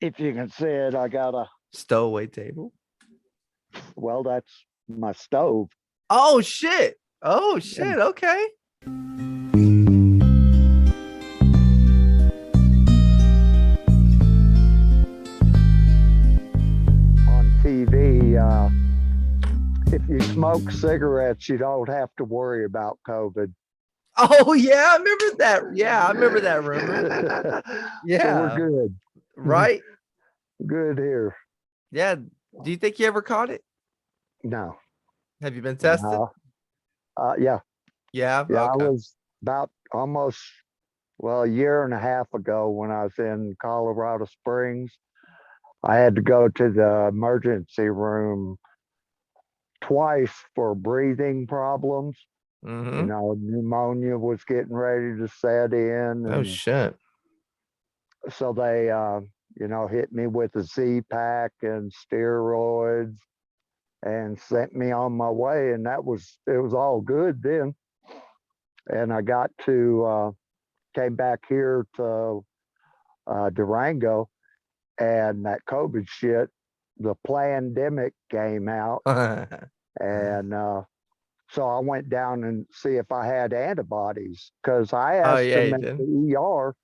If you can see it, I got a, Stowaway table. well, that's my stove. Oh shit. Oh And shit. Okay. on TV, if you smoke cigarettes, you don't have to worry about COVID. Oh yeah, I remember that. Yeah, I remember that rumor. So we're Yeah. good. Right. Good here. Yeah. Do you think you ever caught it? No, Have you been tested? no. Yeah, Yeah. yeah. I Okay. was about almost, well, a year and a half ago when I was in Colorado Springs. I had to go to the emergency room twice for breathing problems. Mm-hmm. Pneumonia was getting ready to set in, Oh and shit. so they, hit me with a Z pack and steroids and sent me on my way, and it was all good then. And I got to came back here to Durango, and that COVID shit, the pandemic came out, Oh, and so I went down and see if I had antibodies because I asked yeah, them you at did. the ER,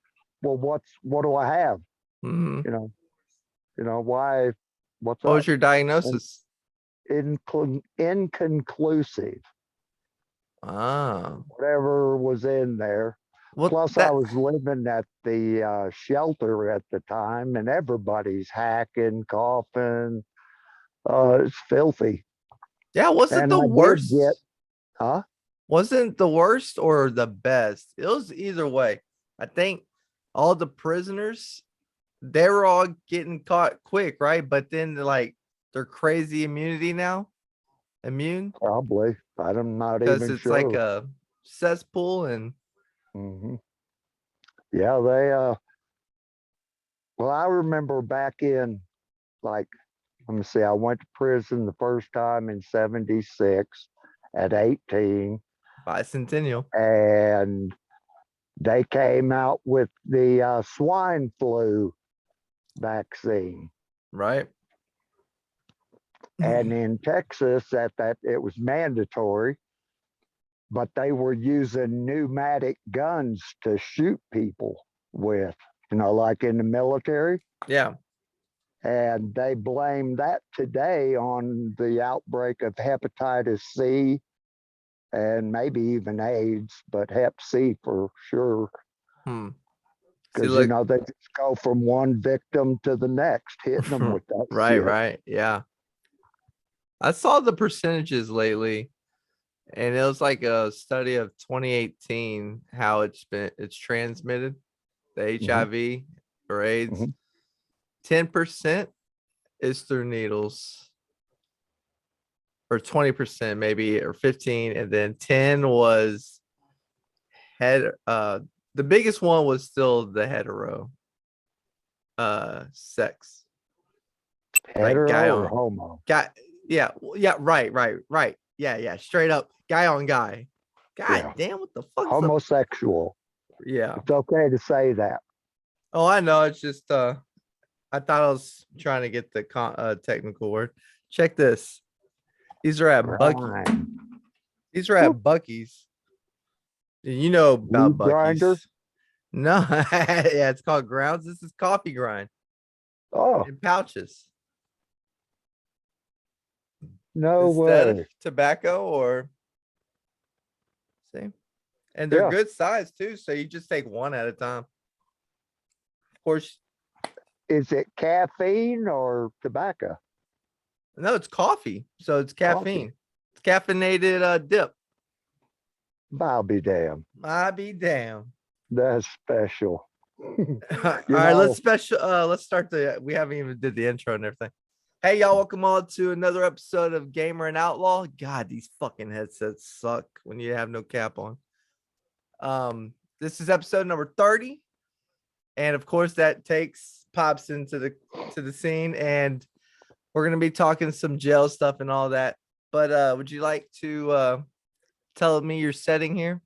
well, what do I have? Mm-hmm. You know, why? What's What was up? your And diagnosis? inconclusive, Ah. whatever was in there. Well Plus, I that was living at the shelter at the time, and everybody's hacking, coughing. It's filthy. yeah, wasn't And the I did get, worst. huh? Wasn't the worst or the best. It was either way. I think all the prisoners, they were all getting caught quick, right? But then they're crazy immunity now. Immune Probably. I'm not because even it's like sure. a cesspool and Hmm. Yeah, well, I remember back in, like, let me see, I went to prison the first time in 76 at 18, bicentennial, and they came out with the swine flu vaccine. right? And in Texas, at that, it was mandatory, but they were using pneumatic guns to shoot people with, like in the military. Yeah. And they blame that today on the outbreak of hepatitis C and maybe even AIDS, but Hep C for sure. Hmm. See, Because, look, they just go from one victim to the next, hitting them with that right, shit. right. Yeah. I saw the percentages lately, and it was like a study of 2018, how it's transmitted, the Hmm. HIV or AIDS. Hmm. 10% is through needles, or 20% maybe, or 15, and then 10 was head the biggest one was still the hetero sex, like guy Hetero or on homo? guy. Yeah, yeah, right. Yeah, straight up guy on guy. God Yeah. damn, what the fuck's the Homosexual. yeah. It's okay to say that. Oh, I know. It's just I thought I was trying to get the technical word. Check this. These are at Bucky. Grind. These are Whoop. at Bucky's. You know about Weed grinder. Bucky's. No, yeah, it's called grounds. This is coffee grind Oh, in pouches no instead of way. tobacco or see. And they're Yeah. good size too. So you just take one at a time. Of course, Is it caffeine or tobacco? no, it's coffee. So it's Coffee. caffeine. It's caffeinated dip. I'll be damned. I be damn. That's special. All you right, know, let's start we haven't even did the intro and everything. Hey y'all, welcome on to another episode of Gamer and Outlaw. God, these fucking headsets suck when you have no cap on. This is episode number 30. And of course that takes Pops into the scene, and we're gonna be talking some jail stuff and all that. But would you like to tell me your setting here?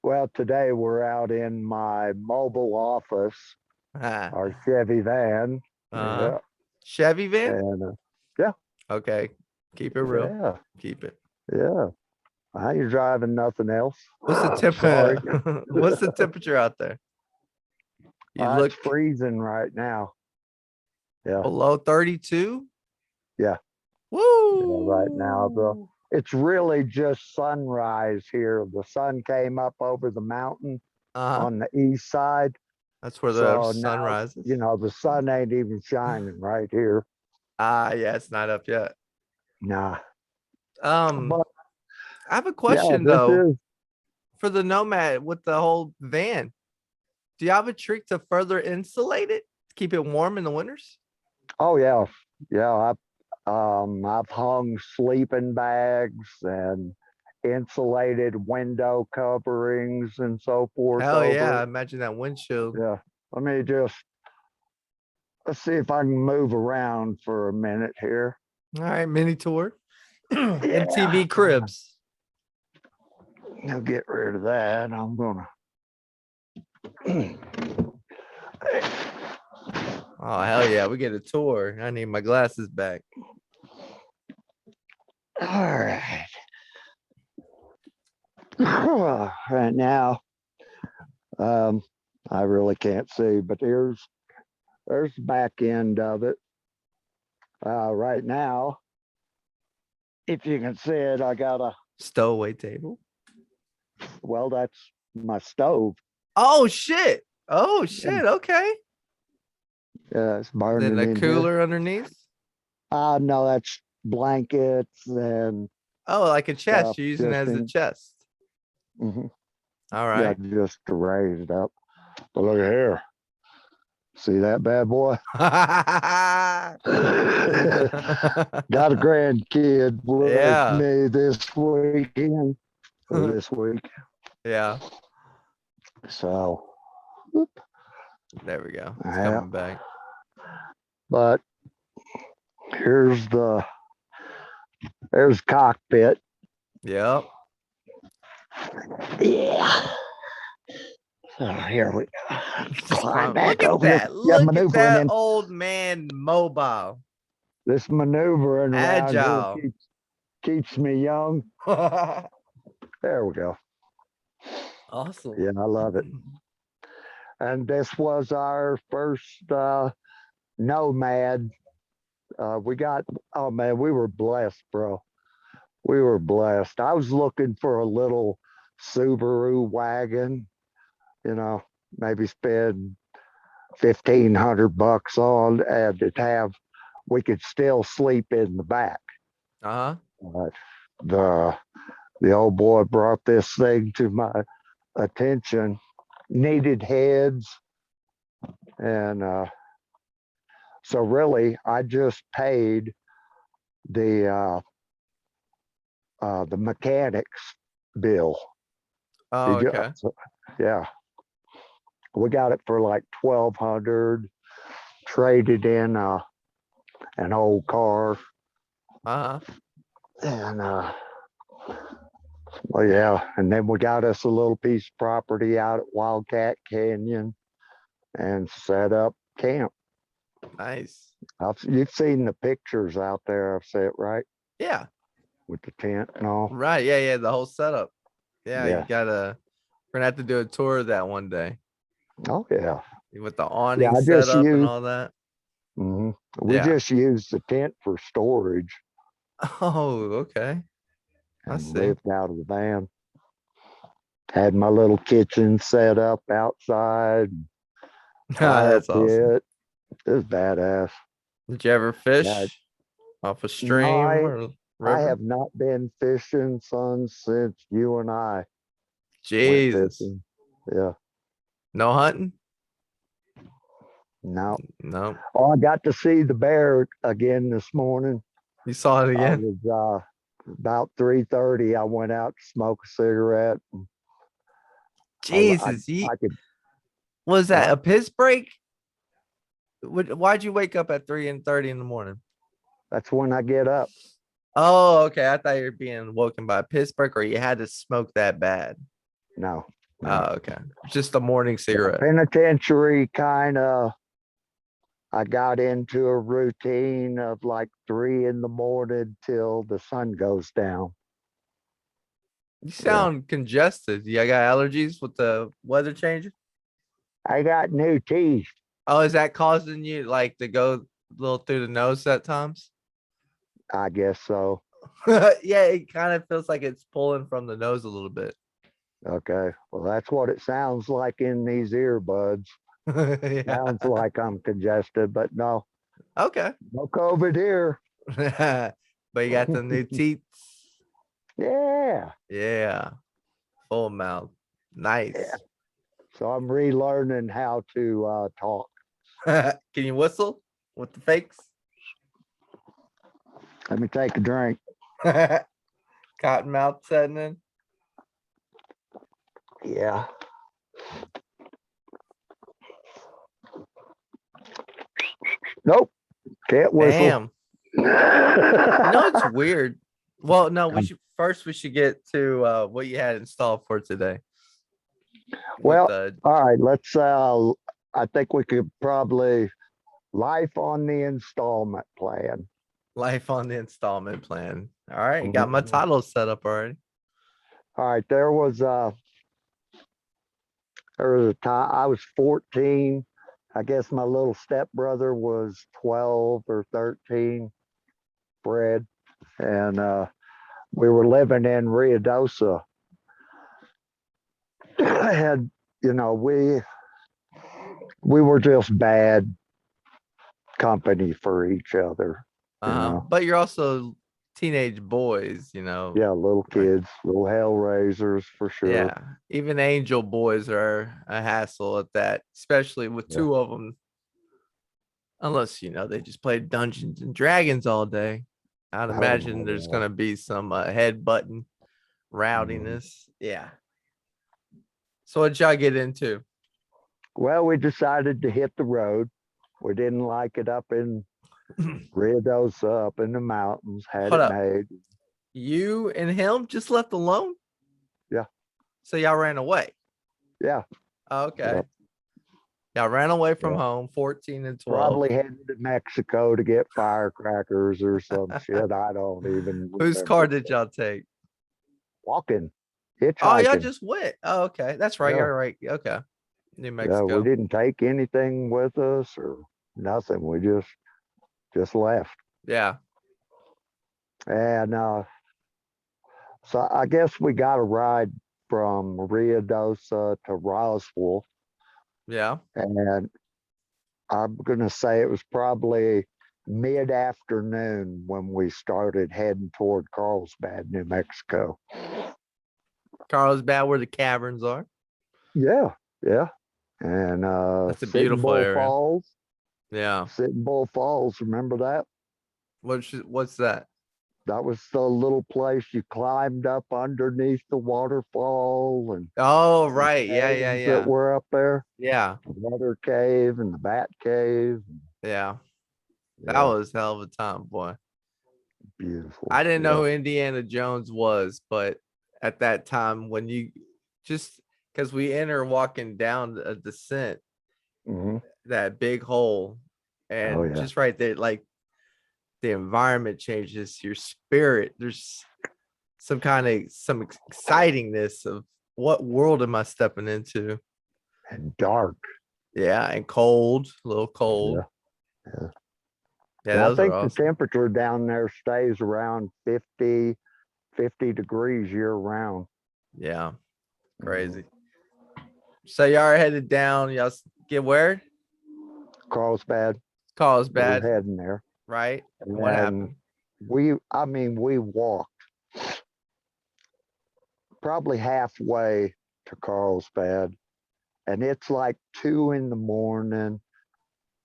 well, today we're out in my mobile office uh, our Chevy van. Yeah, Chevy van. and yeah, Okay, keep it real. yeah, Keep it. yeah. I ain't driving nothing else. What's the temp? Sorry. What's the temperature out there? You It's look freezing right now. Yeah, below 32. yeah, yeah. Right now, Woo! it's really just sunrise here. The sun came up over the mountain Uh-huh. on the east side. That's where the So sun now, rises. the sun ain't even shining right here. Ah, yeah, it's not up yet. Nah. Um, But I have a yeah, question this though is, for the Nomad with the whole van. Do you have a trick to further insulate it? Keep it warm in the winters? oh yeah. Yeah. I've hung sleeping bags and insulated window coverings and so forth Hell over yeah, it. imagine that windshield. Yeah. Let me just, let's see if I can move around for a minute here. All right, mini tour. Yeah. MTV Cribs. I'll get rid of that. I'm gonna. Oh hell yeah, we get a tour. I need my glasses back. All right. Right now, um, I really can't see, but there's the back end of it. Right now, if you can see it, I got Stowaway table. well, that's my stove. Oh shit. Oh And shit. Okay. it's Then burning the in here. cooler underneath. No, that's blankets and Oh, like a chest. stuff You're using it just as a in. chest. Mhm. All Yeah, right. just to raise it up. But look at here. See that bad boy? Got a grandkid with Yeah. me this weekend or this week. Yeah. So, There we go. It's yeah. coming back. But there's cockpit. Yep. Yeah. So here we go. Climb Look back at over here. that. Yeah, Look at maneuvering that in. old man mobile. This maneuvering around here Agile. keeps me young. There we go. Awesome. Yeah, I love it. And this was our first Nomad. We got, oh man, we were blessed, bro. We were blessed. I was looking for a little Subaru wagon, maybe spend $1,500 on and to have, we could still sleep in the back. Uh-huh. But the old boy brought this thing to my attention, needed heads. And so really I just paid the mechanics bill. Oh, Did you? okay. Yeah, we got it for like 1,200. Traded in an old car, Uh-huh. and well, yeah, and then we got us a little piece of property out at Wildcat Canyon and set up camp. Nice. You've seen the pictures out there. I've said it right Yeah. with the tent and all. Right. Yeah, yeah. The whole setup. Yeah, Yeah. we're gonna have to do a tour of that one day. Oh yeah. With the Yeah. awning I set just up and used. all that. We Yeah. just used the tent for storage Oh, okay. I and see. lived out of the van. Had my little kitchen set up outside, fire That's awesome. pit. It was badass. Did you ever Yeah. fish off a No, stream or I river? have not been fishing, son, since you and I went Jesus. fishing. Yeah. No hunting? No. No. Oh, I got to see the bear again this morning. You saw it I again? was about 3:30. I went out to smoke a cigarette. Jesus. I could. Was that What? a piss break? Why'd you wake up at 3:30 in the morning? That's when I get up. Oh, okay. I thought you were being woken by a piss break or you had to smoke that bad. No. No. Okay. Just a morning cigarette. Penitentiary kind of, I got into a routine of like 3 in the morning till the sun goes down. You Yeah. sound congested. Yeah, I got allergies with the weather changing. I got new teeth. Oh, is that causing you like to go a little through the nose at times? I guess so. Yeah, it kind of feels like it's pulling from the nose a little bit. Okay. Well, that's what it sounds like in these earbuds. Yeah. Sounds like I'm congested, but no, Okay. no COVID here. But you got the new teeth. Yeah. Yeah. Full mouth. Yeah. Nice. So I'm relearning how to talk. Can you whistle with the fakes? Let me take a drink. Cotton mouth setting in. Yeah. Nope. Can't whistle. Damn. You know it's weird. Well, no, we should get to what you had installed for today. With Well, the all right. Let's. I think we could probably life on the installment plan. life on the installment plan. All right, got my Mhm. title set up already. All right. There was a time I was 14. I guess my little stepbrother was 12 or 13, Fred, and we were living in Ruidoso. And we were just bad company for each other. But you're also teenage boys, Yeah, little Like, kids, little hell raisers for sure. yeah. Even angel boys are a hassle at that, especially with Yeah. two of them. Unless they just play Dungeons and Dragons all day. I'd I don't imagine know there's that. gonna be some head button Mhm. rowdiness. Yeah. So what y'all get into? Well, we decided to hit the road. We didn't like it up in Ruidoso, up in the mountains. Had Hold it up. made. You and him just left alone? Yeah, So y'all ran away. yeah, Okay. yeah, Y'all ran away from yeah. home, 14 and 12. Probably heading to Mexico to get firecrackers or some shit. I don't even Whose car remember. did y'all take? Walking, Oh, y'all hitchhiking. just went. Oh, okay. That's right. Yeah, You're right. Okay. New yeah. We Mexico. didn't take anything with us or nothing. We just left. Yeah. And so I guess we got a ride from Ruidoso to Roswell, Yeah. and I'm gonna say it was probably mid-afternoon when we started heading toward Carlsbad, New Mexico. Carlsbad, where the caverns are. Yeah, yeah. And That's a beautiful area. Yeah. Sitting Bull Falls, remember that? What's that? That was the little place you climbed up underneath the waterfall and Oh, the right. Yeah, yeah, caves that yeah. were up there. Yeah. The Water Cave and the Bat Cave. Yeah. That Yeah, was hell of a time, boy. beautiful. I didn't know Yeah. who Indiana Jones was, but at that time, when you just because we enter walking down a descent, Hmm. that big hole, Oh and yeah. just right there, like the environment changes your spirit. There's some excitingness of what world am I stepping into? And dark. Yeah, and cold, a little Yeah. cold. Yeah. Yeah, And I those are think the awesome. temperature down there stays around 50 degrees year round. Yeah, Mhm. crazy. So y'all are headed down. Y'all get where? Carlsbad, we were Carlsbad, heading there. right? And what And happened? we walked probably halfway to Carlsbad, and it's like 2 in the morning.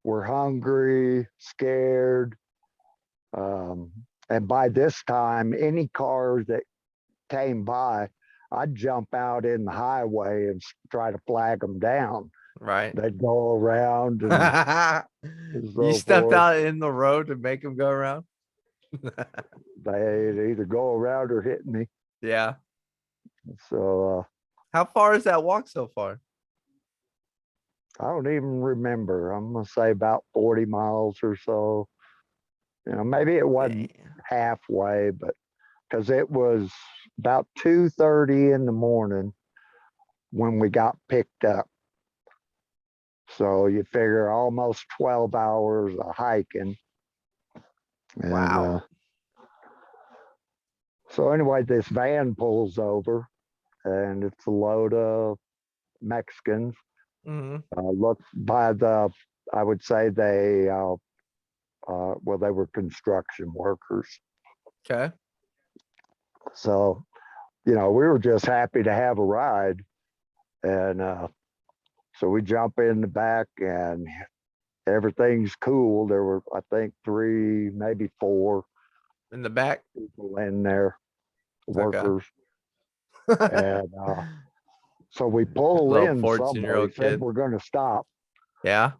We're hungry, scared. And by this time, any cars that came by, I'd jump out in the highway and try to flag them down. Right. They'd go around and You so stepped forth. out in the road to make them go around. They'd either go around or hit me. Yeah. So How far is that walk so far? I don't even remember. I'm gonna say about 40 miles or so. Maybe it wasn't Damn. halfway, but because it was about 2:30 in the morning when we got picked up. So you figure almost 12 hours of hiking. And Wow. so anyway, this van pulls over and it's a load of Mexicans. Hmm. Look by the, I would say well, they were construction workers. Okay. So, we were just happy to have a ride. And so we jump in the back and everything's cool. There were, I think, three, maybe four In the back. people in there, Okay. workers. And so we pull Little in somewhere. He 14-year-old said, kid. we're going to stop. Yeah.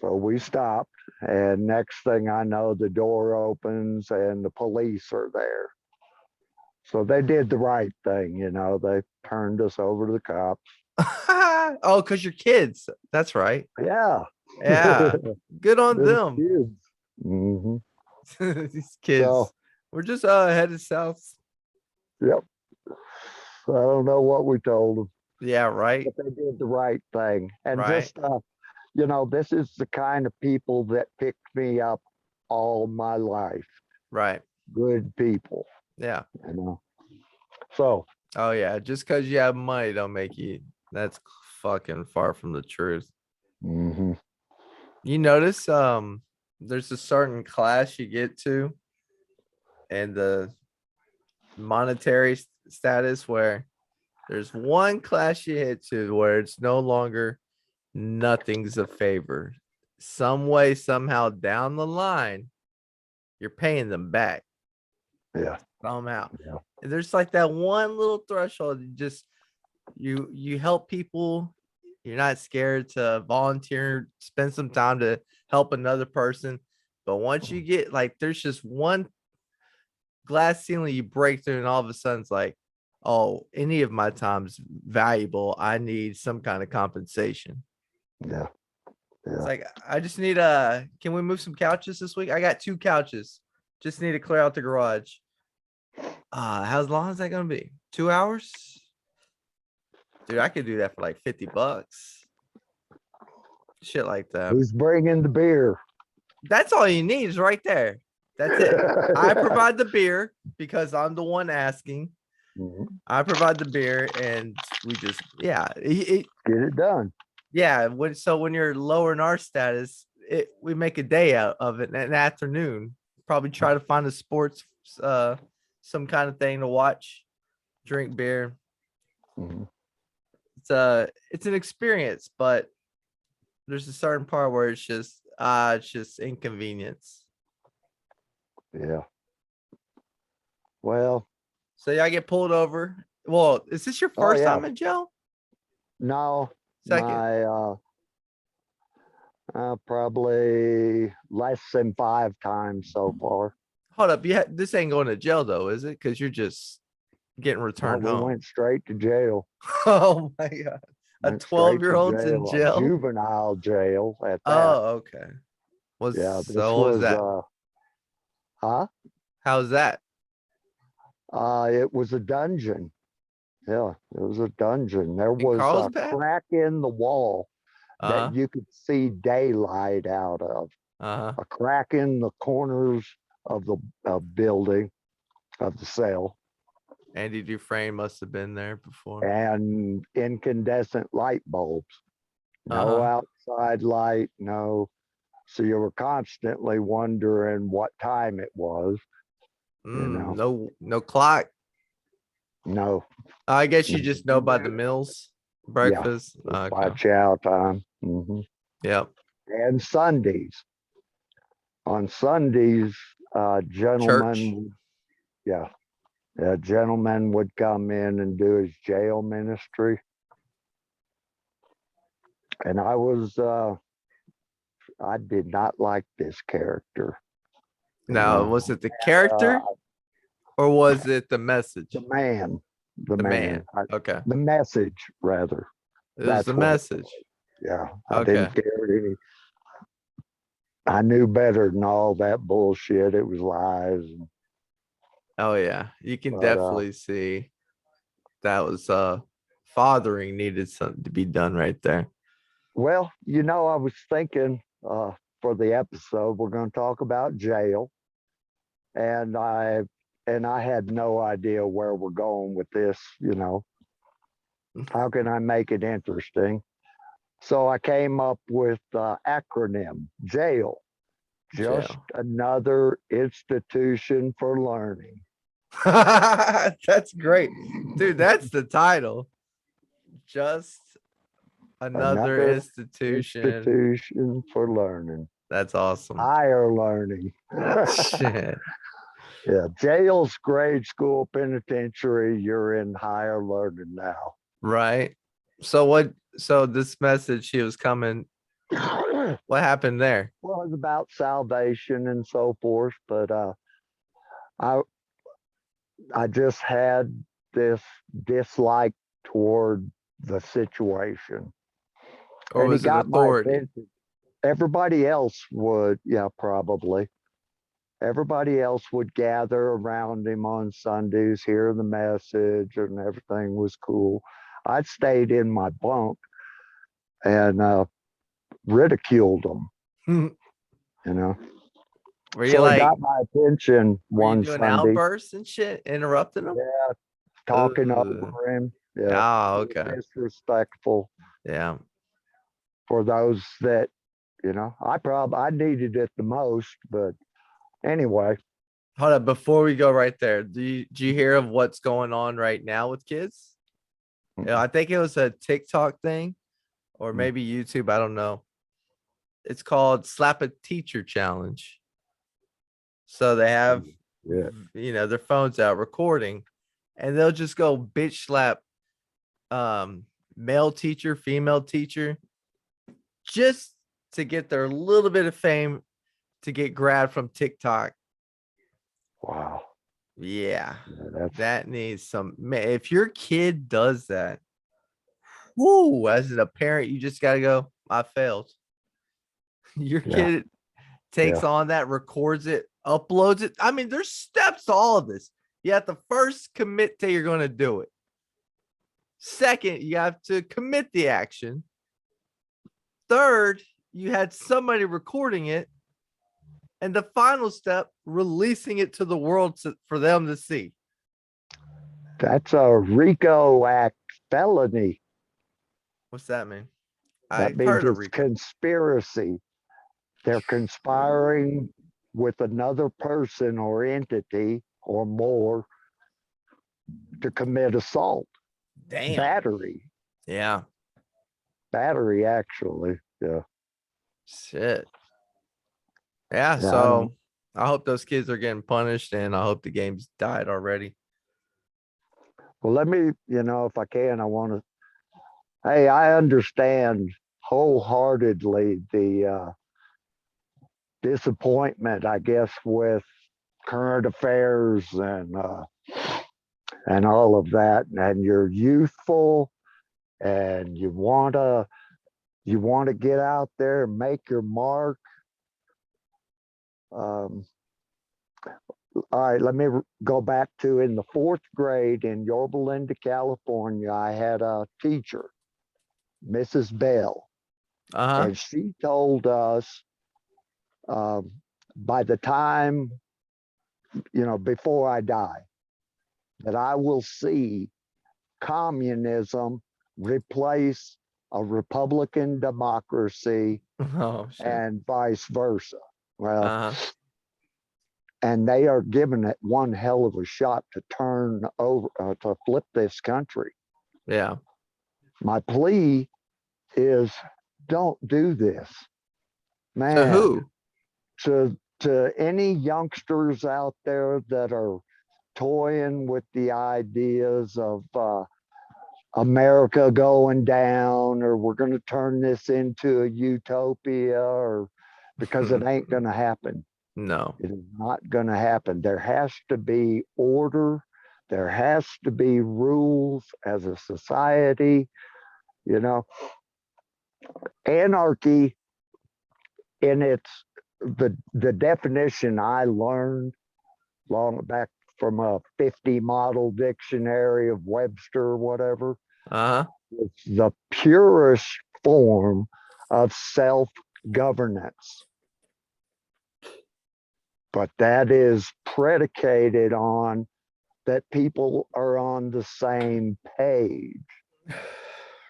So we stopped. And next thing I know, the door opens and the police are there. So they did the right thing. They turned us over to the cops. Oh, because you're kids. That's right. Yeah. Yeah. Good on Them them. kids. Hmm. These kids. So, We're just headed south. yep. I don't know what we told them, Yeah, right. but they did the right thing. And Right. just, this is the kind of people that picked me up all my life. Right. Good people, Yeah. you know. So, Oh yeah. Just because you have money don't make you. That's fucking far from the truth. hmm You notice there's a certain class you get to and the monetary status where there's one class you hit to where it's no longer nothing's a favor. Some way, somehow down the line, you're paying them back yeah, somehow. yeah, And there's like that one little threshold. You help people. You're not scared to volunteer, spend some time to help another person. But once you get like, there's just one glass ceiling you break through, and all of a sudden it's like, oh, any of my time's valuable. I need some kind of compensation. yeah, It's yeah. like I just need can we move some couches this week? I got 2 couches. Just need to clear out the garage. How long is that gonna be? 2 hours? Dude, I could do that for like $50. Shit like that. Who's bringing the beer? That's all you need is right there. That's it. I provide the beer because I'm the one asking. Mhm. I provide the beer and we just Get it done. yeah. When you're lower in our status, we make a day out of it, an afternoon. Probably try to find a sports some kind of thing to watch, drink beer. Mhm. It's an experience, but there's a certain part where it's just inconvenience. Yeah. Well, So yeah, I get pulled over. Well, is this your oh first yeah. time in jail? No, Second. my probably less than 5 times so far. Hold up. This ain't going to jail though, is it? Because you're just getting No, returned we home. went straight to jail. Oh my god. A Went straight to 12-year-old's in jail, a jail? juvenile jail at that. Oh, okay. Yeah, this What was was that? huh? How's that? It was a dungeon. Yeah, it was a dungeon. There In was a Carlsbad? crack in the wall that Uh-huh. you could see daylight out of. Uh-huh. A crack in the corners of the building of the cell, Andy Dufresne must have been there before. and incandescent light bulbs. No Uh-huh. outside light, no. So you were constantly wondering what time it was, you know. No clock. No, I guess you no. just know about the meals, Yeah, breakfast. it's by Okay. chow time. Yep. And Sundays. On Sundays, Church. yeah, a gentleman would come in and do his jail ministry. And I did not like this character. You Now, know, was it the uh, character or was it the message? the man, The The man. man. Okay. The message, rather. It was That's the what it message. was. Yeah. I Okay. didn't care any. I knew better than all that bullshit. It was lies. Oh yeah. You can But definitely see that was fathering needed something to be done right there. well, I was thinking for the episode we're going to talk about jail, and I had no idea where we're going with this. How can I make it interesting? So I came up with the acronym jail, just Jail. another institution for learning. That's great. Dude, that's the title. Just another Another institution. institution for learning, That's awesome. higher learning. Shit. Yeah, jail's grade school, penitentiary. You're in higher learning now. Right. So this message she was coming, Well, what happened there? it's about salvation and so forth, but I I just had this dislike toward the situation, Or and he was it got my authority? attention. Everybody else would, yeah, probably. Everybody else would gather around him on Sundays, hear the message, and everything was cool. I stayed in my bunk and ridiculed him, Were you know. you So he like got my attention were you one doing Sunday. outbursts and shit, interrupting them? Yeah, talking Ugh. over him. Yeah, Oh, being okay. disrespectful Yeah. for those that, I needed it the most. But anyway, Hold up, before we go right there, do you hear of what's going on right now with kids? Yeah, I think it was a TikTok thing or maybe YouTube. I don't know. It's called Slap a Teacher Challenge. So they have, yeah, their phones out recording, and they'll just go bitch slap um male teacher, female teacher, just to get their little bit of fame to get grabbed from TikTok. wow, Yeah, yeah, that's that needs some man. If your kid does that, whoo, as a parent, you just gotta go, I failed. Your yeah, kid takes yeah. on that, records it, uploads it. I mean, there's steps to all of this. You have to first commit to you're going to do it. Second, you have to commit the action. Third, you had somebody recording it. And the final step, releasing it to the world for them to see. That's a RICO Act felony. What's that mean? That I've means heard of it's RICO. conspiracy. They're conspiring with another person or entity or more to commit assault, Damn. battery, Yeah. actually. Yeah. Shit. Yeah. Yeah. I don't. So I hope those kids are getting punished, and I hope the game's died already. Well, let me, if I can, I want to. Hey, I understand wholeheartedly the disappointment, I guess, with current affairs and all of that. And you're youthful, and you want to get out there and make your mark. Um, all right, let me go back to in the fourth grade in Yorba Linda, California. I had a teacher, Mrs. Bell, Uh-huh. and she told us um, by the time, before I die, that I will see communism replace a Republican democracy Oh shit. and vice versa. Well, Uh-huh. and they are giving it one hell of a shot to turn over, to flip this country. Yeah. My plea is don't do this, To man. who? To any youngsters out there that are toying with the ideas of America going down, or we're going to turn this into a utopia, or because it ain't going to happen. No. It is not going to happen. There has to be order. There has to be rules as a society, you know. Anarchy in its the definition I learned long back from a 50 model dictionary of Webster or whatever. Uh-huh. It's the purest form of self governance, but that is predicated on that people are on the same page. You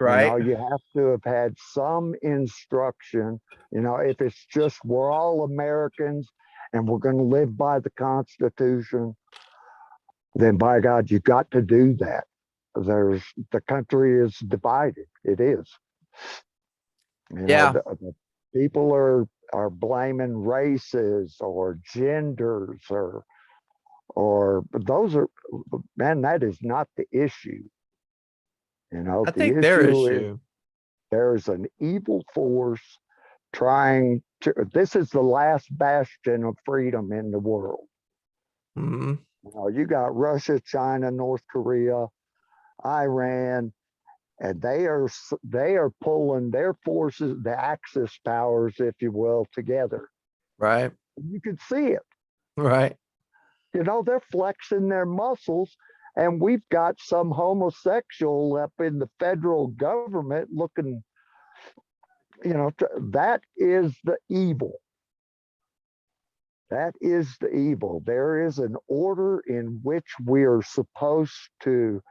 Right. know, you have to have had some instruction. You know, if it's just we're all Americans and we're going to live by the Constitution, then by God, you got to do that. There's the country is divided. It is. You know, Yeah. the people are blaming races or genders or those are, man, that is not the issue. You know, I the think their issue is issue. there's an evil force trying to, this is the last bastion of freedom in the world. Mhm. You know, you got Russia, China, North Korea, Iran, and they are pulling their forces, the Axis powers, if you will, together. Right. You can see it. Right. You know, they're flexing their muscles, and we've got some homosexual up in the federal government looking. You know, that is the evil. That is the evil. There is an order in which we are supposed to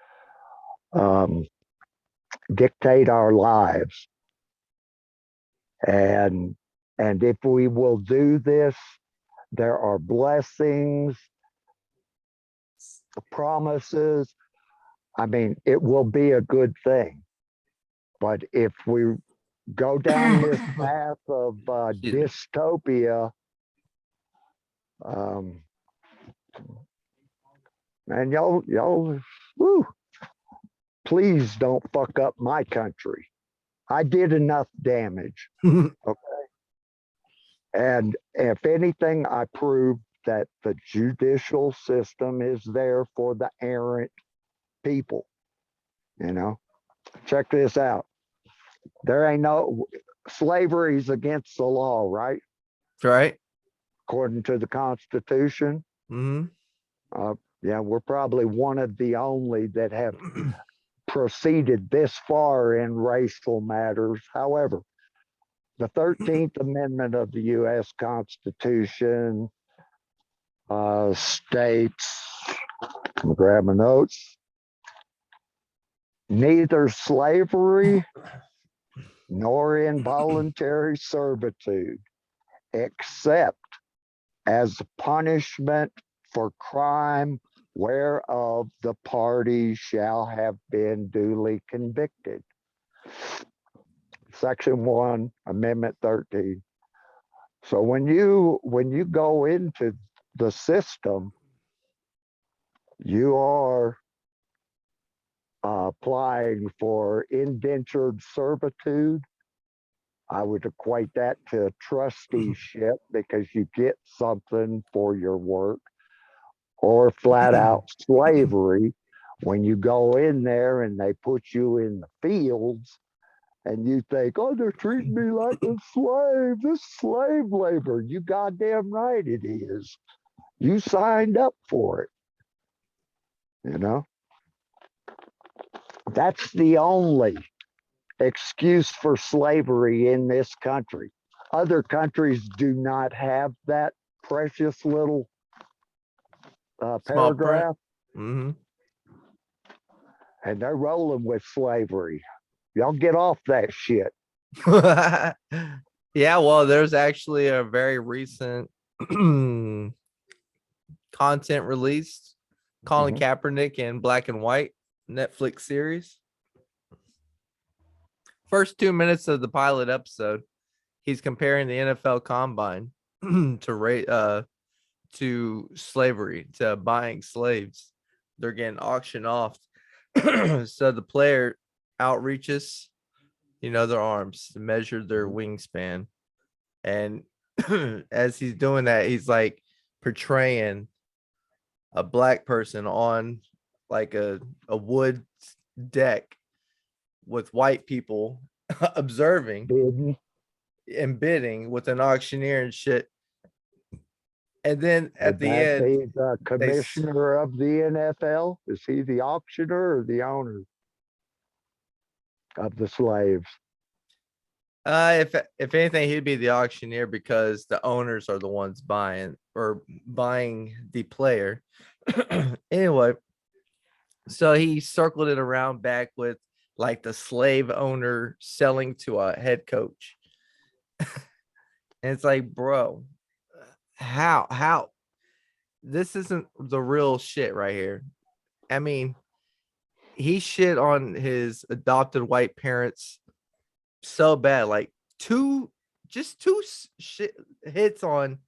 um, dictate our lives, and if we will do this, there are blessings, promises. I mean, it will be a good thing. But if we go down this path of Excuse me. dystopia, um, and y'all, woo, please don't fuck up my country. I did enough damage. Okay. And if anything, I proved that the judicial system is there for the errant people. You know, check this out. There ain't no slavery's against the law, right? Right. According to the Constitution. Mhm. Uh, yeah, we're probably one of the only that have proceeded this far in racial matters. However, the 13th Amendment of the U.S. Constitution states, I'm grab my notes, neither slavery nor involuntary servitude, except as punishment for crime whereof the party shall have been duly convicted. Section 1, Amendment 13. So when you go into the system, you are applying for indentured servitude. I would equate that to trusteeship because you get something for your work, or flat out slavery when you go in there and they put you in the fields and you think, oh, they're treating me like a slave. This slave labor. You goddamn right it is. You signed up for it. You know, that's the only excuse for slavery in this country. Other countries do not have that precious little Small print. paragraph, Mhm. and they're rolling with slavery. Y'all get off that shit. Yeah, well, there's actually a very recent content released, Colin Mm-hmm. Kaepernick in black and white Netflix series. First 2 minutes of the pilot episode, he's comparing the NFL Combine to slavery, to buying slaves. They're getting auctioned off. So the player outreaches, their arms to measure their wingspan. And as he's doing that, he's like portraying a black person on like a wood deck with white people observing Bidding. and bidding with an auctioneer and shit. And then Would at the that end, be the commissioner of the NFL? Is he the auctioneer or the owner of the slaves? if anything, he'd be the auctioneer because the owners are the ones buying the player. Anyway, so he circled it around back with like the slave owner selling to a head coach. And it's like, bro, how this isn't the real shit right here. I mean, he shit on his adopted white parents so bad, like two shit hits on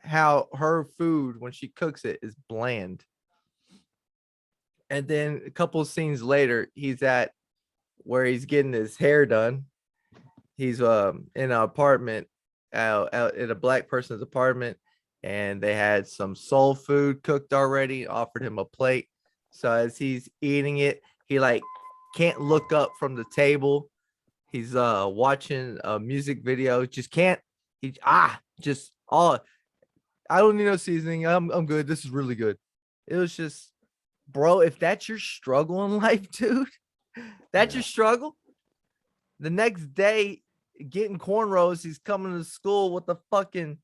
how her food when she cooks it is bland. And then a couple of scenes later, he's at where he's getting his hair done. He's in an apartment out in a black person's apartment, and they had some soul food cooked already, offered him a plate. So as he's eating it, he like can't look up from the table. He's watching a music video, just can't he just all I don't need no seasoning. I'm good. This is really good. It was just, bro, if that's your struggle in life, dude, that's your struggle. The next day, getting cornrows, he's coming to school with a fucking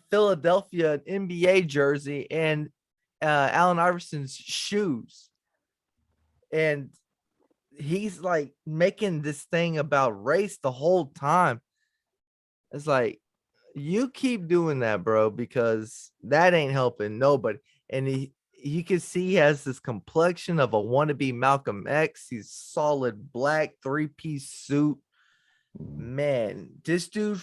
Philadelphia NBA jersey and Allen Iverson's shoes. And he's like making this thing about race the whole time. It's like, you keep doing that, bro, because that ain't helping nobody. And you can see he has this complexion of a wannabe Malcolm X. He's solid black 3-piece suit. Man, this dude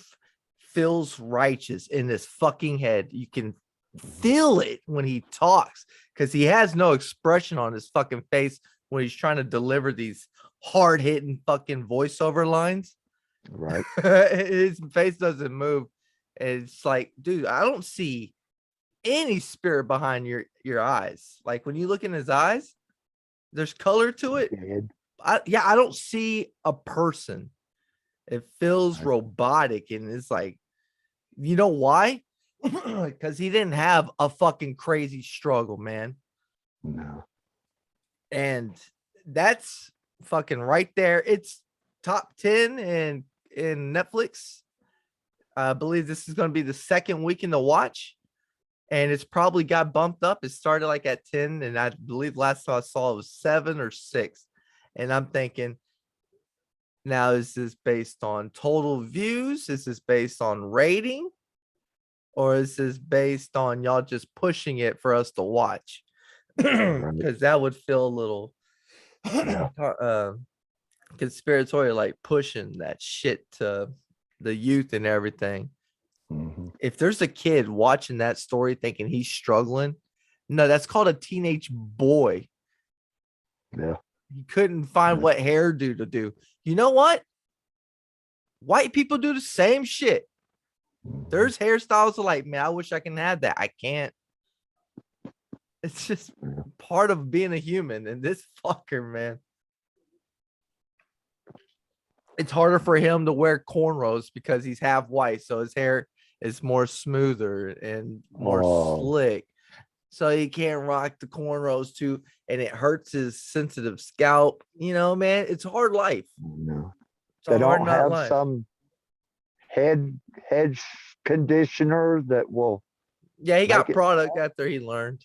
feels righteous in this fucking head. You can feel it when he talks because he has no expression on his fucking face when he's trying to deliver these hard-hitting fucking voiceover lines. Right. His face doesn't move. It's like, dude, I don't see any spirit behind your eyes. Like when you look in his eyes, there's color to it. I don't see a person. It feels robotic, and it's like, you know why? Because he didn't have a fucking crazy struggle, man. No. And that's fucking right there. It's top 10 in Netflix. I believe this is going to be the second weekend to watch, and it's probably got bumped up. It started like at 10, and I believe last time I saw it was 7 or 6. And I'm thinking, now, is this based on total views? Is this based on rating? Or is this based on y'all just pushing it for us to watch? Because that would feel a little conspiratorial, like pushing that shit to the youth and everything. Mm-hmm. If there's a kid watching that story thinking he's struggling, no, that's called a teenage boy. Yeah. He couldn't find what hairdo to do. You know what? White people do the same shit. There's hairstyles that like, man, I wish I can have that. I can't. It's just part of being a human. And this fucker, man, it's harder for him to wear cornrows because he's half white. So his hair is more smoother and more slick. So he can't rock the cornrows too. And it hurts his sensitive scalp. You know, man, it's a hard life. No. It's a They hard don't nut have life. some head conditioner that will. Yeah, he got product after he learned.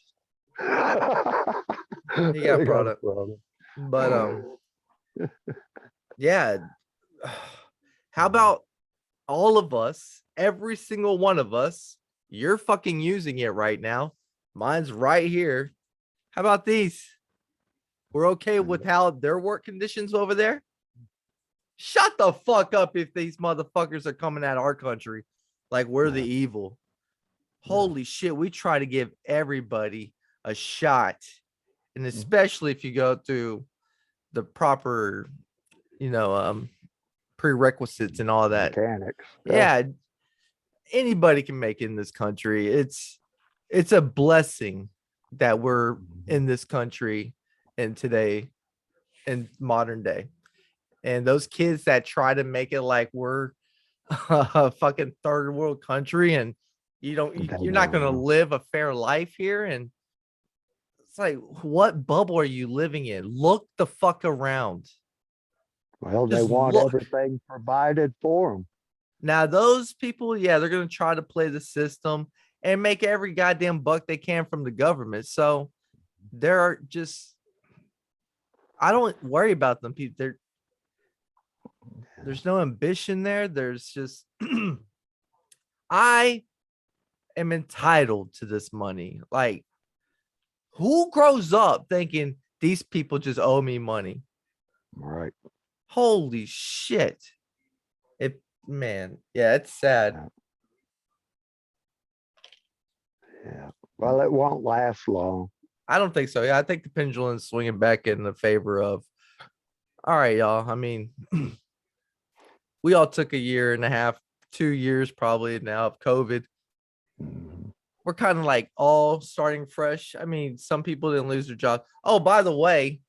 He got product. But yeah. How about all of us, every single one of us, you're fucking using it right now. Mine's right here. How about these? We're okay with how their work conditions over there? Shut the fuck up if these motherfuckers are coming at our country like we're the evil. Holy shit, we try to give everybody a shot. And especially if you go through the proper, prerequisites and all that. Mechanics. Yeah, anybody can make it in this country. It's a blessing that we're in this country in today, in modern day. And those kids that try to make it like we're a fucking third world country and They you're not don't going to know. live a fair life here. And it's like, what bubble are you living in? Look the fuck around. Well, they Just want look. everything provided for them. Now, those people, yeah, they're going to try to play the system and make every goddamn buck they can from the government. So they're just, I don't worry about them. People, there's no ambition there. There's just, I am entitled to this money. Like, who grows up thinking these people just owe me money? Right. Holy shit. It, man, yeah, it's sad. Yeah. Yeah. Well, it won't last long. I don't think so. Yeah, I think the pendulum's swinging back in the favor of, all right, y'all. I mean, we all took a year and a half, 2 years probably now of COVID. Mhm. We're kind of like all starting fresh. I mean, some people didn't lose their job. Oh, by the way,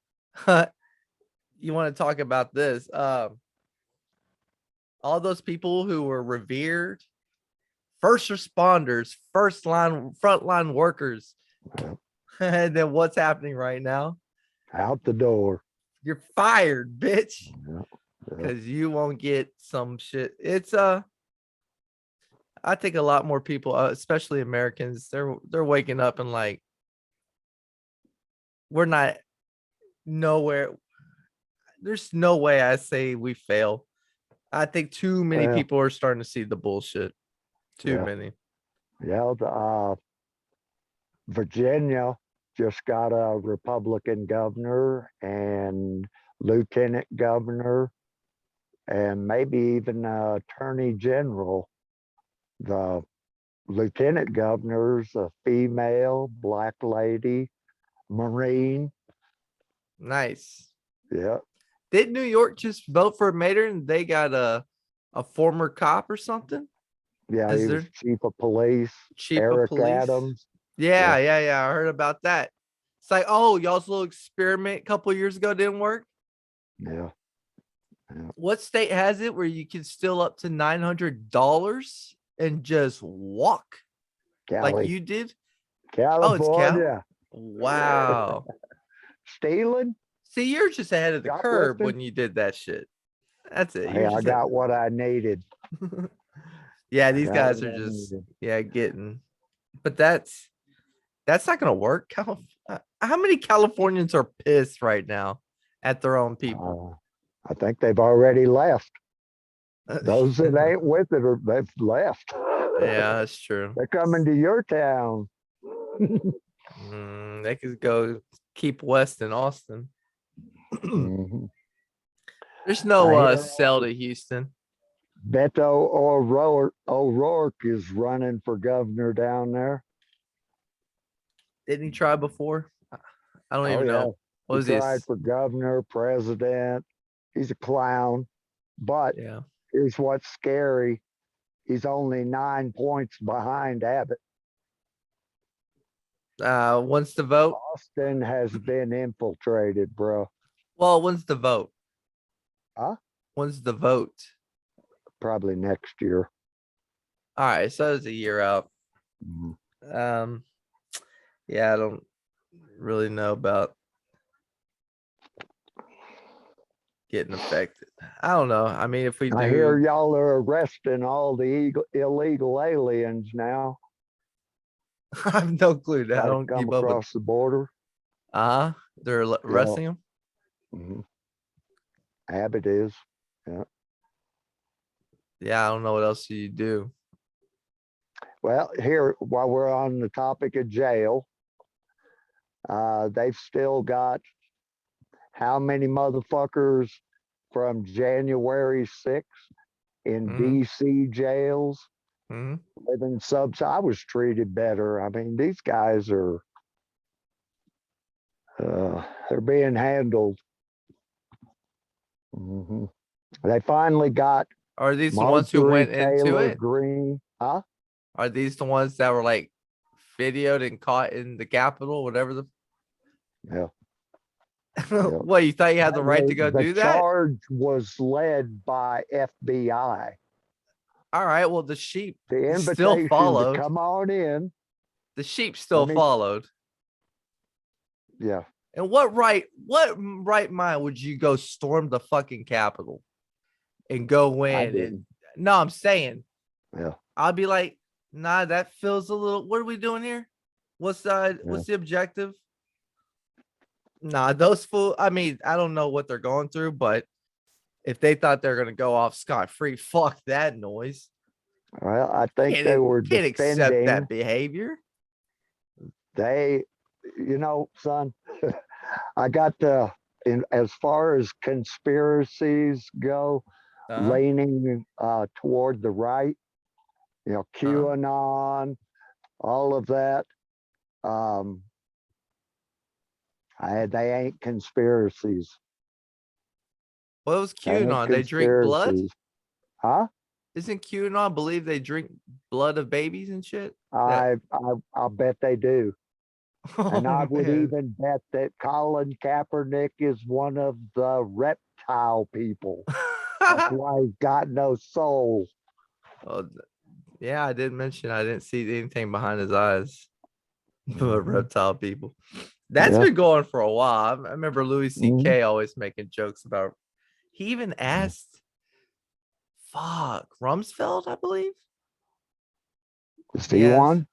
you want to talk about this? All those people who were revered, first responders, frontline workers, Yep. and then what's happening right now? Out the door. You're fired, bitch, Yep. Yep. because you won't get some shit. It's I think a lot more people, especially Americans, they're waking up and like, we're not nowhere. There's no way I say we fail. I think too many Well, people are starting to see the bullshit. Too yeah. many. Yeah. Virginia just got a Republican governor and lieutenant governor and maybe even attorney general. The lieutenant governor's a female, black lady, Marine. Nice. Yeah. Did New York just vote for a mayor and they got a former cop or something Yeah, as he was their chief of police, chief of Eric police? Adams. Yeah, Yeah. yeah, yeah. I heard about that. It's like, oh, y'all's little experiment a couple years ago didn't work. Yeah. Yeah. What state has it where you can steal up to $900 and just walk like Cali, you did? Oh, it's Cal. California. Wow. Stealing, See, you're just ahead of the curve shoplifting. when you did that shit. That's it. Hey, You're I just got what I needed. yeah, I these got guys what are I just needed. getting, but that's not gonna work. How many Californians are pissed right now at their own people? Uh, I think they've already left. Those that ain't with it are they've left. Yeah, that's true. They're coming to your town. They could go keep west in Austin. Mhm. There's I no hear sell to Houston. Beto O'Rourke is running for governor down there. Didn't he try before? I don't Oh even yeah, know. What he was tried this? for governor, president. He's a clown. But Yeah. here's what's scary: he's only 9 points behind Abbott. When's the vote? Austin has been infiltrated, bro. Well, when's the vote? Huh? When's the vote? Probably next year. All right, so it's a year out. Mhm. Um, yeah, I don't really know about getting affected. I don't know. I mean, if we I hear do, y'all are arresting all the illegal aliens now. I have no clue. I Try to don't come keep up with. across the border. They're Yeah. arresting him. Hmm. Abbott is. Yeah. Yeah, I don't know what else you do. Well, here, while we're on the topic of jail, they've still got how many motherfuckers from January 6th in Mm-hmm. DC jails Mm-hmm. living subs. I was treated better. I mean, these guys are, they're being handled. Hmm. They finally got Are these the ones who Marjorie went into Taylor it? Greene. Huh? Are these the ones that were like videoed and caught in the Capitol, whatever the? Yeah. Yep. What, you thought you had the right to go The do that? charge was led by FBI. All right. Well, the sheep The still invitation to followed. come on in. The sheep Let still me, followed. yeah, And what right mind would you go storm the fucking Capitol and go I in? And didn't. no, I'm saying Yeah, I'll be like, nah, that feels a little. What are we doing here? What's yeah. the objective? Nah, those fool. I mean, I don't know what they're going through, but if they thought they're gonna go off scot free, fuck that noise. Well, I think they Can't were can't accept defending. that behavior. They, son, I got as far as conspiracies go, Uh leaning toward the right. huh. QAnon, all of that. Um, they ain't conspiracies. What was They ain't QAnon? They drink blood. conspiracies, huh? Isn't QAnon believe they drink blood of babies and shit? That I bet they do. oh And I would man. even bet that Colin Kaepernick is one of the reptile people. That's why he's got no soul. Oh, yeah, I did mention I didn't see anything behind his eyes. But Mhm. reptile people. That's Yeah. been going for a while. I remember Louis Mhm. C.K. always making jokes about. He even Mhm. asked, "Fuck, Rumsfeld, I believe." Is He he has, one?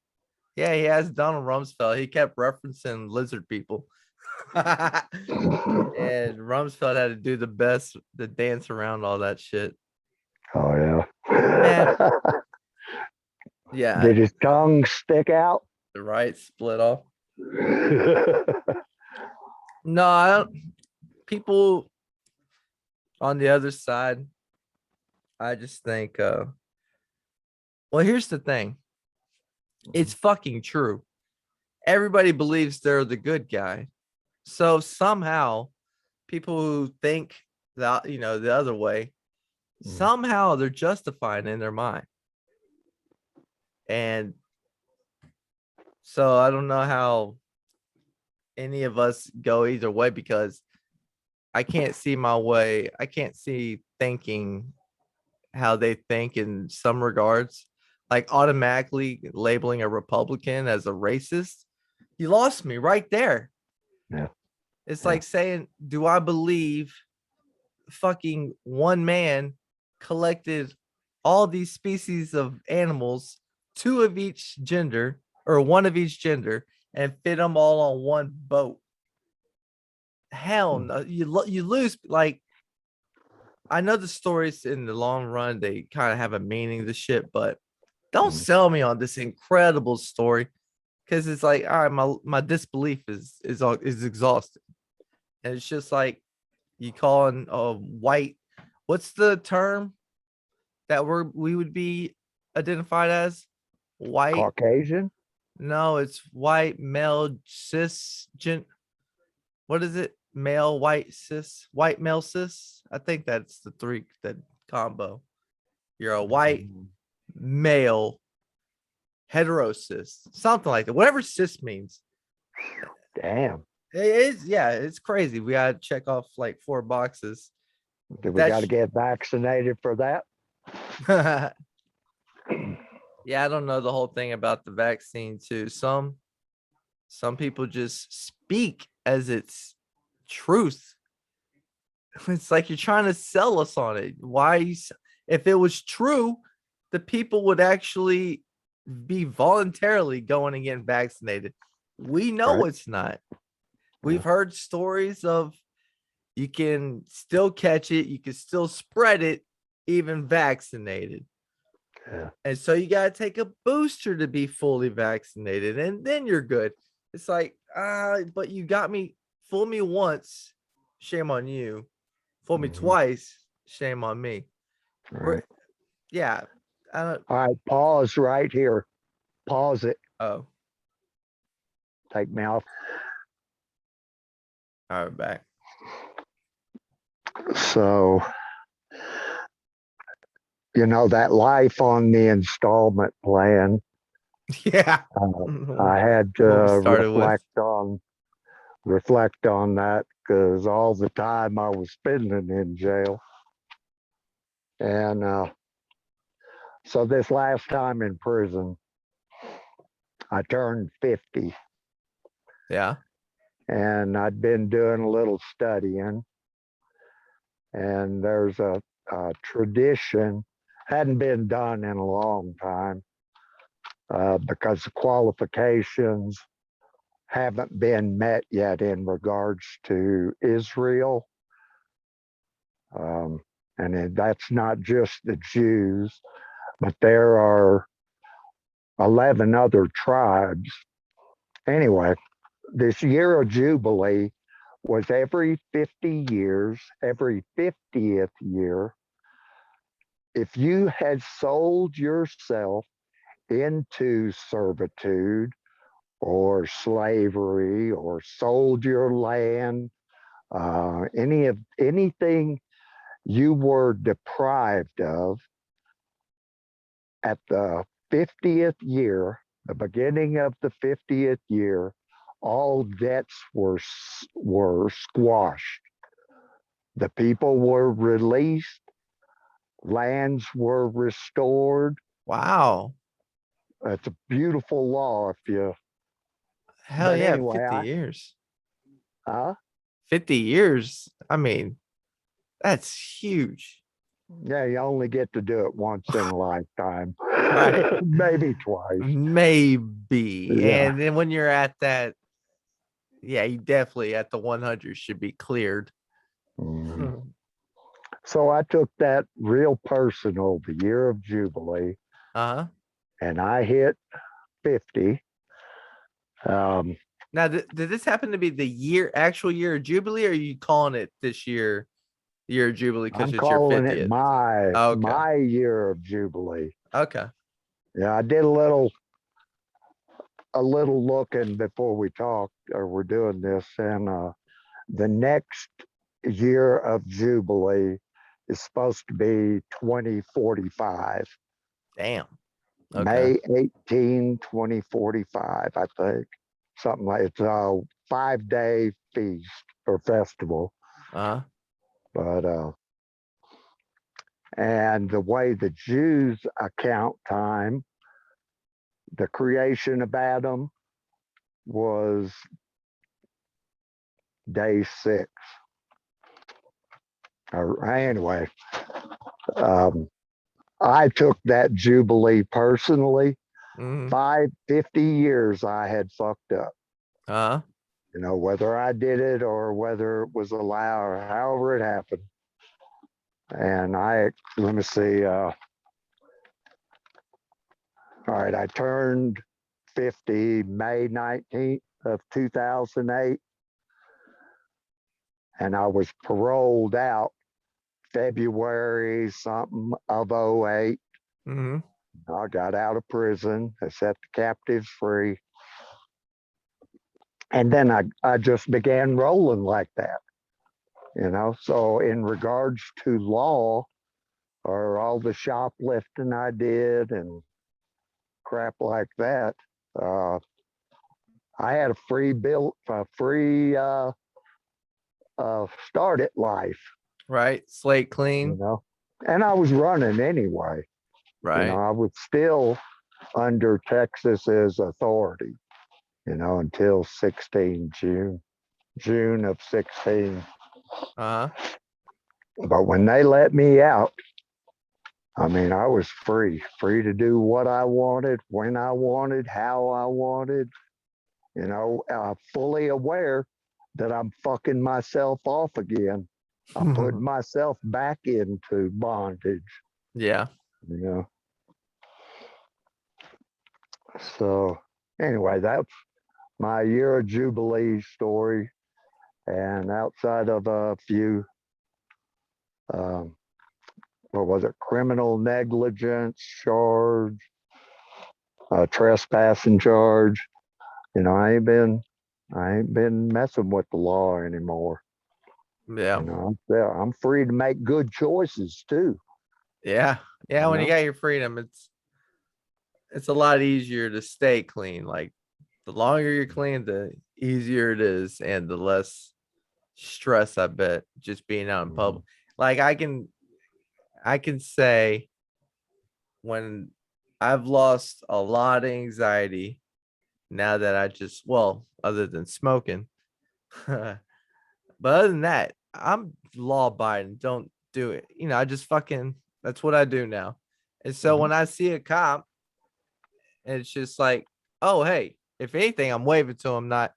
yeah, he has Donald Rumsfeld. He kept referencing lizard people, and Rumsfeld had to do the dance around all that shit. Oh Man, yeah. yeah, Did his tongue stick out? the right split off. No, I don't. People on the other side, I just think. Well, here's the thing. It's fucking true. Everybody believes they're the good guy. So somehow, people who think that the other way, somehow they're justified in their mind. And so I don't know how any of us go either way because I can't see my way. I can't see thinking how they think in some regards, like automatically labeling a Republican as a racist. You lost me right there. Yeah. It's Yeah. like saying, do I believe fucking one man collected all these species of animals, two of each gender or one of each gender, and fit them all on one boat? Hell no, you lose. Like, I know the stories in the long run they kind of have a meaning to shit, but don't sell me on this incredible story because it's like, all right, my disbelief is exhausted, and it's just like you calling a white. What's the term that we would be identified as? White? Caucasian? No, it's white male cis gen. What is it? Male white cis, white male cis. I think that's the three that combo. You're a white male heterosis, something like that. Whatever cis means. Damn. It is, yeah, it's crazy. We gotta check off like 4 boxes. Did we got to That's get vaccinated for that? yeah, I don't know the whole thing about the vaccine too. Some people just speak as it's truth. It's like you're trying to sell us on it. If it was true, the people would actually be voluntarily going and getting vaccinated. We know Right. it's not. Yeah. We've heard stories of you can still catch it, you can still spread it, even vaccinated. Yeah. And so you got to take a booster to be fully vaccinated, and then you're good. It's like, but you got me, fool me once, shame on you. Fool me Mhm. twice, shame on me. Right. We're, yeah, I don't. All right. Pause right here. Pause it. Oh, Take me off. all right, back. So, that life on the installment plan, Yeah. I had to What we started with. reflect on reflect on that because all the time I was spending in jail. And so this last time in prison, I turned 50 Yeah. and I'd been doing a little studying. And there's a tradition, hadn't been done in a long time because the qualifications haven't been met yet in regards to Israel. Um, and that's not just the Jews, but there are 11 other tribes. Anyway, this year of Jubilee was every 50 years, every 50th year. If you had sold yourself into servitude or slavery or sold your land, anything you were deprived of at the 50th year, the beginning of the 50th year, all debts were squashed. The people were released, lands were restored. Wow. It's a beautiful law if you, Hell but yeah. anyway, 50 years. uh, 50 years. I mean, that's huge. yeah, you only get to do it once in a lifetime, Right. maybe twice. Maybe. Yeah. And then when you're at that, yeah, you definitely at the 100 should be cleared. Mhm. So I took that real personal, the year of Jubilee, Uh-huh. and I hit 50. Um, Now, did this happen to be the actual year of Jubilee, or are you calling it this year of Jubilee because I'm it's your calling it 50th? my Okay. my year of Jubilee. Okay. Yeah, I did a little looking before we talked or we're doing this, and the next year of Jubilee is supposed to be 2045. Damn. Okay. May 18, 2045, I think. Something like it's a 5-day feast or festival. Uh-huh. But and the way the Jews account time, the creation of Adam was day 6. Anyway, um, I took that Jubilee personally. Mm-hmm. 50 years I had fucked up. Uh-huh. Whether I did it or whether it was allowed or however it happened. And let me see, all right, I turned 50 May 19th of 2008, and I was paroled out February something of '08. Mm-hmm. I got out of prison, I set the captives free, and then I just began rolling like that. So in regards to law or all the shoplifting I did and crap like that, uh, I had a free start at life, Right. Slate you clean. know, and I was running anyway. Right. I was still under Texas's authority, until 16 June of 16. Uh-huh. But when they let me out, I mean, I was free to do what I wanted, when I wanted, how I wanted, fully aware that I'm fucking myself off again. I'm putting myself back into bondage, Yeah. you know. So anyway, that's my year of Jubilee story. And outside of a few, um, what was it, criminal negligence charge, trespassing charge, I ain't been messing with the law anymore. Yeah. I'm free to make good choices too. Yeah. Yeah. You When you know, got your freedom, it's a lot easier to stay clean. Like the longer you're clean, the easier it is and the less stress, I bet, just being out in public. Like I can say when I've lost a lot of anxiety now that I just, well, other than smoking. But other than that, I'm law abiding. Don't do it. I just fucking, that's what I do now. And so when I see a cop, it's just like, oh, hey, if anything, I'm waving to him, not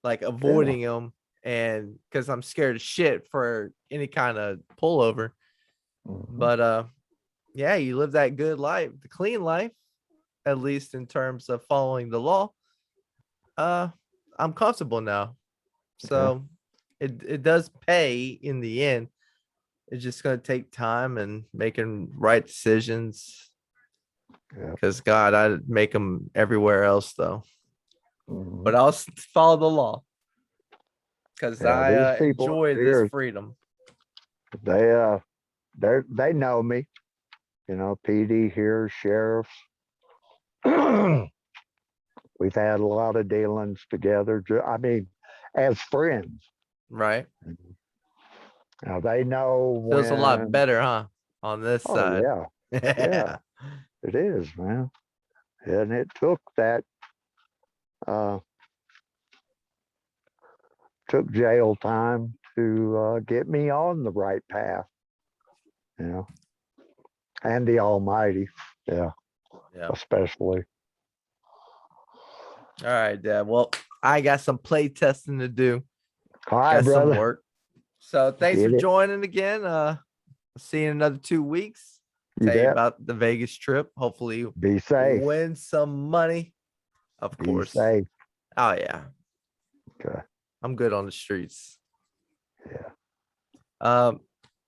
like avoiding him. And because I'm scared of shit for any kind of pullover. But yeah, you live that good life, the clean life, at least in terms of following the law. I'm comfortable now. So it does pay in the end. It's just gonna take time and making right decisions. Because God, I'd make them everywhere else though. But I'll follow the law because I these people enjoy this here, freedom. they know me. PD here, sheriffs. We've had a lot of dealings together. I mean, as friends. Right. Now they know Feels a lot when. better, huh? On this Oh side. yeah, it is, man. And it took that. Took jail time to get me on the right path. And the Almighty. Yeah. Especially. All right, Dad. Well, I got some play testing to do. All right, Got some brother. work. So thanks Get for it. joining again. See you in another 2 weeks. You Tell you bet. about the Vegas trip. Hopefully you Be safe. win some money. Of Be course. safe. Oh yeah. Okay. I'm good on the streets. Yeah.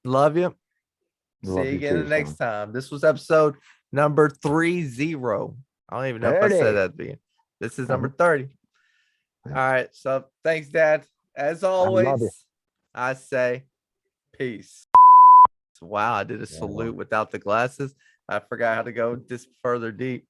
Love you. See Love you you again too, the next son. time. This was episode number 30. I don't even know if I said 30. that at the beginning. This is number 30. All right. So thanks, Dad. As I love you. always, I say peace. Wow, I did a salute without the glasses. I forgot how to go this further deep.